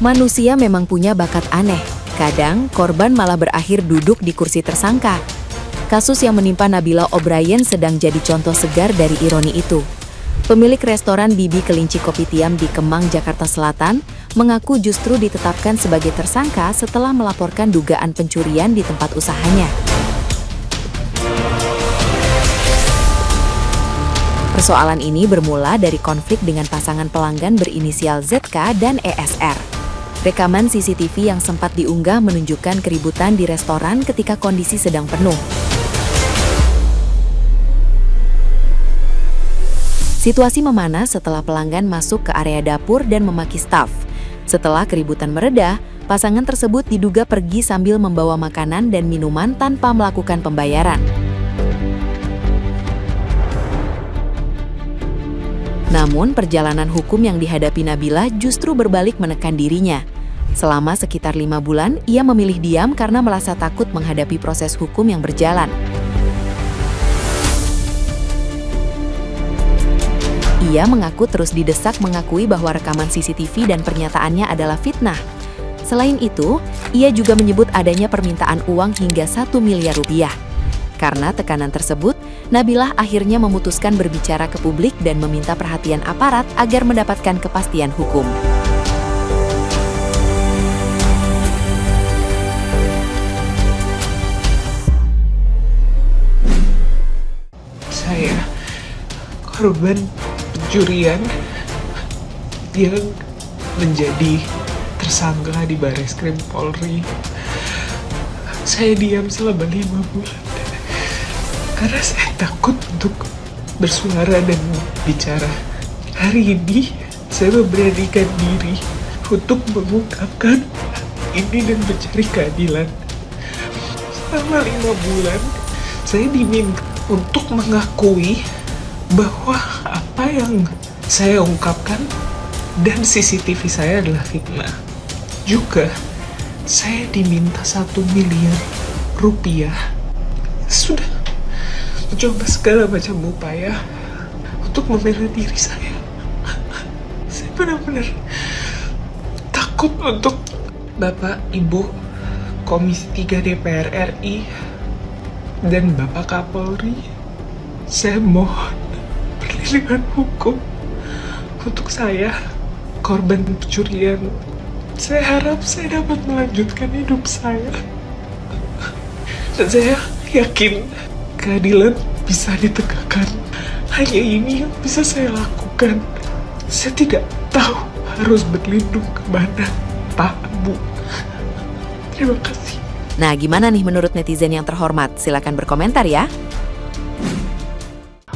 Manusia memang punya bakat aneh. Kadang, korban malah berakhir duduk di kursi tersangka. Kasus yang menimpa Nabila O'Brien sedang jadi contoh segar dari ironi itu. Pemilik restoran Bibi Kelinci Kopitiam di Kemang, Jakarta Selatan, mengaku justru ditetapkan sebagai tersangka setelah melaporkan dugaan pencurian di tempat usahanya. Persoalan ini bermula dari konflik dengan pasangan pelanggan berinisial ZK dan ESR. Rekaman CCTV yang sempat diunggah menunjukkan keributan di restoran ketika kondisi sedang penuh. Situasi memanas setelah pelanggan masuk ke area dapur dan memaki staf. Setelah keributan mereda, pasangan tersebut diduga pergi sambil membawa makanan dan minuman tanpa melakukan pembayaran. Namun, perjalanan hukum yang dihadapi Nabila justru berbalik menekan dirinya. Selama sekitar 5 bulan, ia memilih diam karena merasa takut menghadapi proses hukum yang berjalan. Ia mengaku terus didesak mengakui bahwa rekaman CCTV dan pernyataannya adalah fitnah. Selain itu, ia juga menyebut adanya permintaan uang hingga 1 miliar rupiah. Karena tekanan tersebut, Nabila akhirnya memutuskan berbicara ke publik dan meminta perhatian aparat agar mendapatkan kepastian hukum. Saya korban pencurian yang menjadi tersangka di Barreskrim Polri. Saya diam selama 5 bulan karena saya takut untuk bersuara dan bicara. Hari ini saya memberanikan diri untuk mengungkapkan ini dan mencari keadilan. Selama 5 bulan saya diminta untuk mengakui bahwa apa yang saya ungkapkan dan CCTV saya adalah fitnah. Juga saya diminta 1 miliar rupiah. Sudah mencoba segala macam upaya untuk membela diri saya. Saya benar-benar takut untuk Bapak Ibu Komisi 3 DPR RI dan Bapak Kapolri. Saya mohon perlindungan hukum untuk saya, korban pencurian. Saya harap saya dapat melanjutkan hidup saya. Dan saya yakin keadilan bisa ditegakkan. Hanya ini yang bisa saya lakukan. Saya tidak tahu harus berlindung kemana, Pak, Bu. Terima kasih. Nah, gimana nih menurut netizen yang terhormat? Silakan berkomentar ya.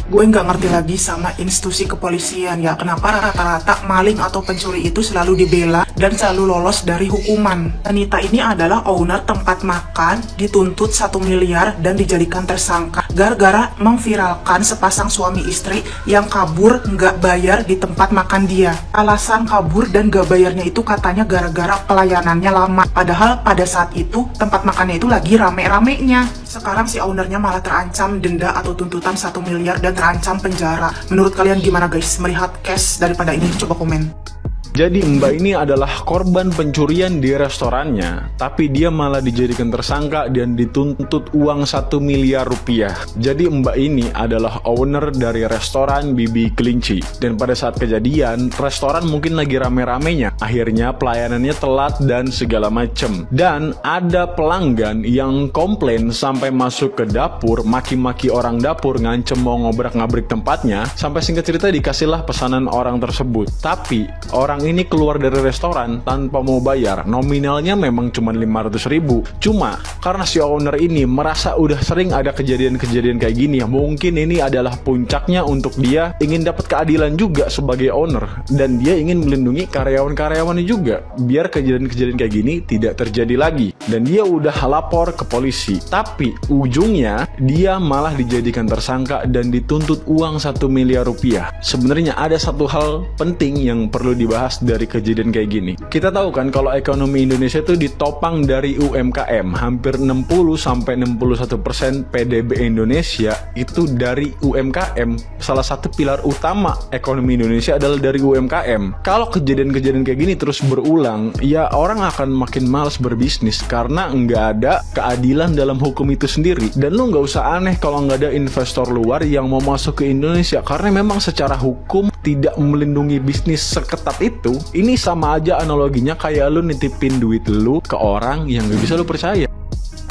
Gue nggak ngerti lagi sama institusi kepolisian ya, kenapa rata-rata maling atau pencuri itu selalu dibela dan selalu lolos dari hukuman. Anita ini adalah owner tempat makan, dituntut 1 miliar dan dijadikan tersangka gara-gara memviralkan sepasang suami istri yang kabur nggak bayar di tempat makan dia. Alasan kabur dan nggak bayarnya itu katanya gara-gara pelayanannya lama, padahal pada saat itu tempat makannya itu lagi rame-ramenya. Sekarang si ownernya malah terancam denda atau tuntutan 1 miliar dan terancam penjara. Menurut kalian gimana guys melihat case daripada ini? Coba komen. Jadi Mbak ini adalah korban pencurian di restorannya, tapi dia malah dijadikan tersangka dan dituntut uang 1 miliar rupiah. Jadi Mbak ini adalah owner dari restoran Bibi Kelinci. Dan pada saat kejadian, restoran mungkin lagi rame-ramenya. Akhirnya pelayanannya telat dan segala macem. Dan ada pelanggan yang komplain sampai masuk ke dapur, maki-maki orang dapur, ngancem mau ngobrak-ngabrik tempatnya. Sampai singkat cerita dikasihlah pesanan orang tersebut. Tapi orang ini keluar dari restoran tanpa mau bayar. Nominalnya memang cuma 500.000. Cuma karena si owner ini merasa udah sering ada kejadian-kejadian kayak gini, mungkin ini adalah puncaknya untuk dia ingin dapat keadilan juga sebagai owner, dan dia ingin melindungi karyawan-karyawannya juga biar kejadian-kejadian kayak gini tidak terjadi lagi. Dan dia udah lapor ke polisi, tapi ujungnya dia malah dijadikan tersangka dan dituntut uang 1 miliar rupiah. Sebenarnya ada satu hal penting yang perlu dibahas lepas dari kejadian kayak gini. Kita tahu kan kalau ekonomi Indonesia itu ditopang dari UMKM. Hampir 60-61% PDB Indonesia itu dari UMKM. Salah satu pilar utama ekonomi Indonesia adalah dari UMKM. Kalau kejadian-kejadian kayak gini terus berulang, ya orang akan makin malas berbisnis karena nggak ada keadilan dalam hukum itu sendiri. Dan lu nggak usah aneh kalau nggak ada investor luar yang mau masuk ke Indonesia, karena memang secara hukum tidak melindungi bisnis seketat itu. Ini sama aja analoginya kayak lu nitipin duit lu ke orang yang gak bisa lu percaya.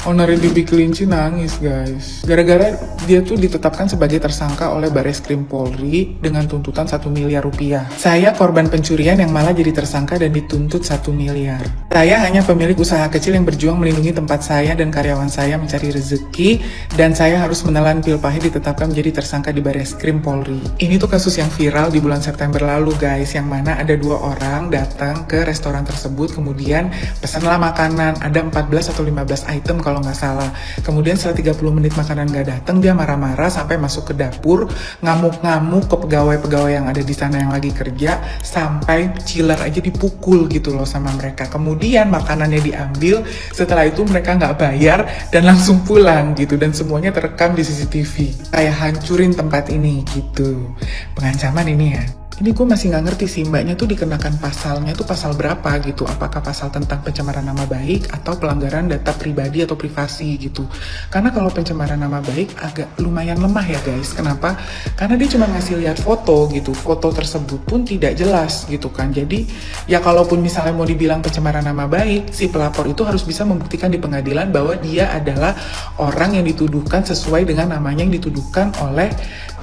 Owner Bibi Kelinci nangis guys, gara-gara dia tuh ditetapkan sebagai tersangka oleh Bareskrim Polri dengan tuntutan 1 miliar rupiah. Saya korban pencurian yang malah jadi tersangka dan dituntut 1 miliar. Saya hanya pemilik usaha kecil yang berjuang melindungi tempat saya dan karyawan saya mencari rezeki, dan saya harus menelan pil pahit ditetapkan menjadi tersangka di Bareskrim Polri. Ini tuh kasus yang viral di bulan September lalu guys, yang mana ada 2 orang datang ke restoran tersebut, kemudian pesanlah makanan, ada 14 atau 15 item kalau nggak salah. Kemudian setelah 30 menit makanan nggak datang, dia marah-marah sampai masuk ke dapur, ngamuk-ngamuk ke pegawai-pegawai yang ada di sana yang lagi kerja, sampai chiller aja dipukul gitu loh sama mereka. Kemudian makanannya diambil, setelah itu mereka nggak bayar dan langsung pulang gitu, dan semuanya terekam di CCTV. Kayak hancurin tempat ini gitu. Pengancaman ini ya. Ini gue masih nggak ngerti sih, mbaknya tuh dikenakan pasalnya tuh pasal berapa gitu. Apakah pasal tentang pencemaran nama baik atau pelanggaran data pribadi atau privasi gitu. Karena kalau pencemaran nama baik agak lumayan lemah ya guys. Kenapa? Karena dia cuma ngasih lihat foto gitu. Foto tersebut pun tidak jelas gitu kan. Jadi ya kalaupun misalnya mau dibilang pencemaran nama baik, si pelapor itu harus bisa membuktikan di pengadilan bahwa dia adalah orang yang dituduhkan sesuai dengan namanya yang dituduhkan oleh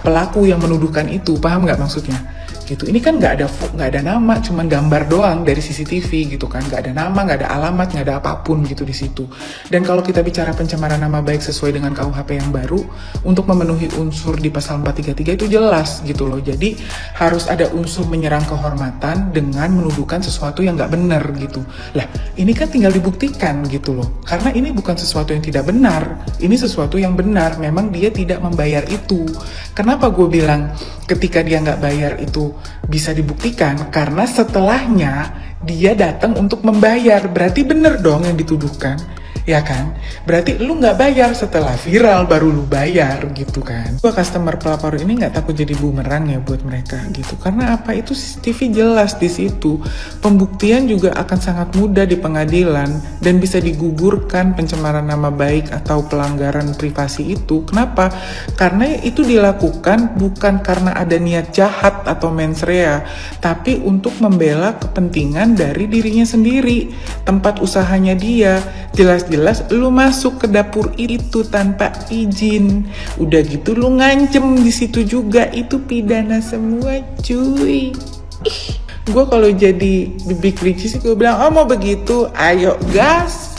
pelaku yang menuduhkan itu. Paham nggak maksudnya? Gitu. Ini kan nggak ada nama, cuman gambar doang dari CCTV gitu kan, nggak ada nama, nggak ada alamat, nggak ada apapun gitu di situ. Dan kalau kita bicara pencemaran nama baik sesuai dengan KUHP yang baru, untuk memenuhi unsur di pasal 433 itu jelas gitu loh. Jadi harus ada unsur menyerang kehormatan dengan menuduhkan sesuatu yang nggak benar gitu. Lah ini kan tinggal dibuktikan gitu loh, karena ini bukan sesuatu yang tidak benar, ini sesuatu yang benar. Memang dia tidak membayar itu. Kenapa gue bilang ketika dia nggak bayar itu bisa dibuktikan? Karena setelahnya dia datang untuk membayar, berarti bener dong yang dituduhkan, ya kan? Berarti lu nggak bayar, setelah viral baru lu bayar gitu kan. Gua customer pelapor ini nggak takut jadi bumerang ya buat mereka gitu, karena apa, itu CCTV jelas di situ. Pembuktian juga akan sangat mudah di pengadilan dan bisa digugurkan pencemaran nama baik atau pelanggaran privasi itu. Kenapa? Karena itu dilakukan bukan karena ada niat jahat atau mens rea, tapi untuk membela kepentingan dari dirinya sendiri, tempat usahanya dia. Jelas-jelas lu masuk ke dapur itu tanpa izin, udah gitu lu ngancem di situ juga, itu pidana semua cuy. Gue kalau jadi Bibi Kelinci sih gue bilang, oh mau begitu, ayo gas.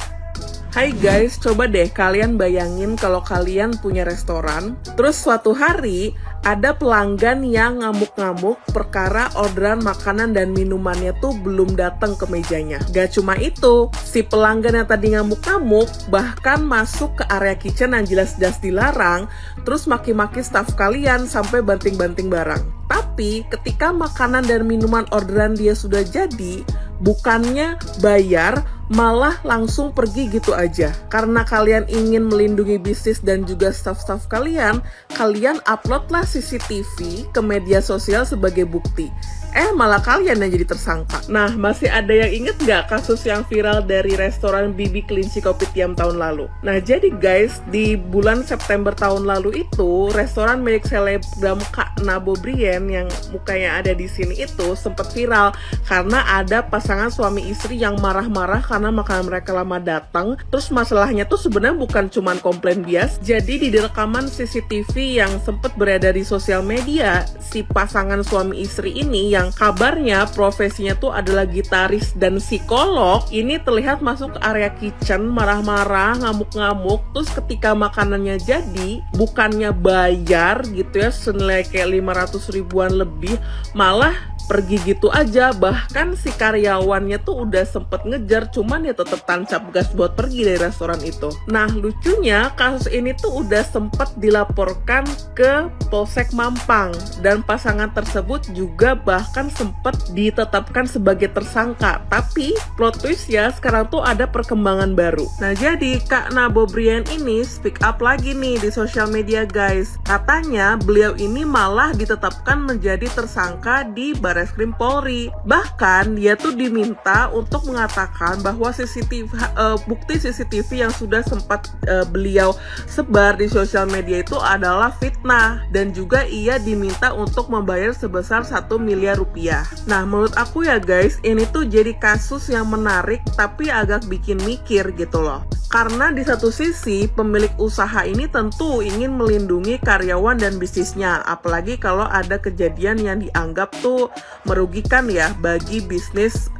Hai guys, coba deh kalian bayangin kalau kalian punya restoran, terus suatu hari ada pelanggan yang ngamuk-ngamuk perkara orderan makanan dan minumannya tuh belum datang ke mejanya. Gak cuma itu, si pelanggan yang tadi ngamuk-ngamuk bahkan masuk ke area kitchen yang jelas-jelas dilarang, terus maki-maki staff kalian sampai banting-banting barang. Tapi ketika makanan dan minuman orderan dia sudah jadi, bukannya bayar, malah langsung pergi gitu aja. Karena kalian ingin melindungi bisnis dan juga staff-staff kalian, kalian uploadlah CCTV ke media sosial sebagai bukti. Malah kalian yang jadi tersangka. Nah, masih ada yang inget nggak kasus yang viral dari restoran Bibi Kelinci Kopitiam tahun lalu? Nah, jadi guys, di bulan September tahun lalu itu, restoran milik selebgram Kak Nabo Brian yang mukanya ada di sini itu sempat viral karena ada pasangan suami istri yang marah-marah karena makanan mereka lama datang. Terus masalahnya tuh sebenarnya bukan cuman komplain bias. Jadi di rekaman CCTV yang sempat beredar di sosial media, si pasangan suami istri ini yang kabarnya profesinya tuh adalah gitaris dan psikolog, ini terlihat masuk ke area kitchen marah-marah, ngamuk-ngamuk. Terus ketika makanannya jadi, bukannya bayar gitu ya senilai kayak 500 ribuan lebih, malah pergi gitu aja. Bahkan si karyawannya tuh udah sempet ngejar, cuman ya tetap tancap gas buat pergi dari restoran itu. Nah, lucunya kasus ini tuh udah sempet dilaporkan ke Polsek Mampang, dan pasangan tersebut juga bahkan bahkan sempat ditetapkan sebagai tersangka. Tapi plot twist ya, sekarang tuh ada perkembangan baru. Nah, jadi Kak Nabo Brian ini speak up lagi nih di sosial media guys. Katanya beliau ini malah ditetapkan menjadi tersangka di Bareskrim Polri. Bahkan dia tuh diminta untuk mengatakan bahwa bukti CCTV yang sudah sempat beliau sebar di sosial media itu adalah fitnah, dan juga ia diminta untuk membayar sebesar 1 miliar rupiah. Nah, menurut aku ya guys, ini tuh jadi kasus yang menarik tapi agak bikin mikir gitu loh. Karena di satu sisi pemilik usaha ini tentu ingin melindungi karyawan dan bisnisnya, apalagi kalau ada kejadian yang dianggap tuh merugikan ya bagi bisnis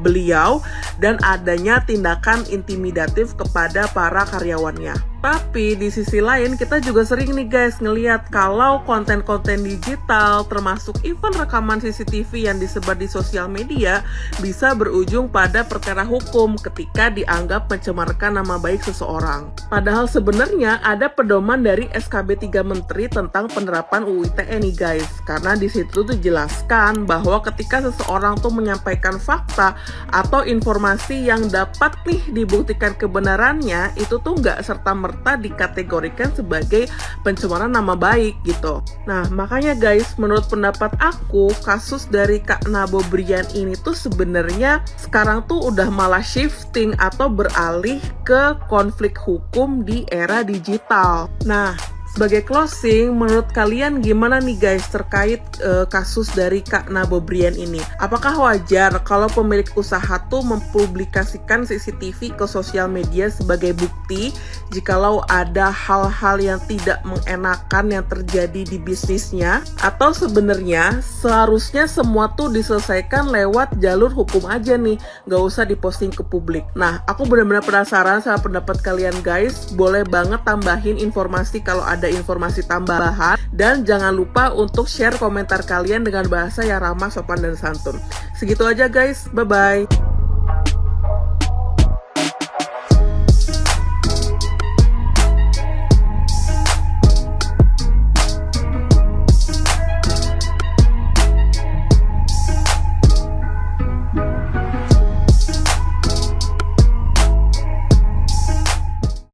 beliau dan adanya tindakan intimidatif kepada para karyawannya. Tapi di sisi lain kita juga sering nih guys ngelihat kalau konten-konten digital termasuk even rekaman CCTV yang disebar di sosial media bisa berujung pada perkara hukum ketika dianggap mencemarkan nama baik seseorang. Padahal sebenarnya ada pedoman dari SKB 3 Menteri tentang penerapan UU ITE nih guys. Karena di situ tuh dijelaskan bahwa ketika seseorang tuh menyampaikan fakta atau informasi yang dapat nih dibuktikan kebenarannya, itu tuh nggak serta-merta dikategorikan sebagai pencemaran nama baik gitu. Nah, makanya guys, menurut pendapat aku, kasus dari Kak Nabo Brian ini tuh sebenarnya sekarang tuh udah malah shifting atau beralih ke konflik hukum di era digital. Nah, sebagai closing, menurut kalian gimana nih guys terkait kasus dari Kak Nabo Brian ini? Apakah wajar kalau pemilik usaha tuh mempublikasikan CCTV ke sosial media sebagai bukti jikalau ada hal-hal yang tidak mengenakan yang terjadi di bisnisnya? Atau sebenarnya seharusnya semua tuh diselesaikan lewat jalur hukum aja nih, nggak usah diposting ke publik? Nah, aku benar-benar penasaran sama pendapat kalian guys. Boleh banget tambahin informasi kalau ada informasi tambahan, dan jangan lupa untuk share komentar kalian dengan bahasa yang ramah, sopan, dan santun. Segitu aja guys, bye-bye.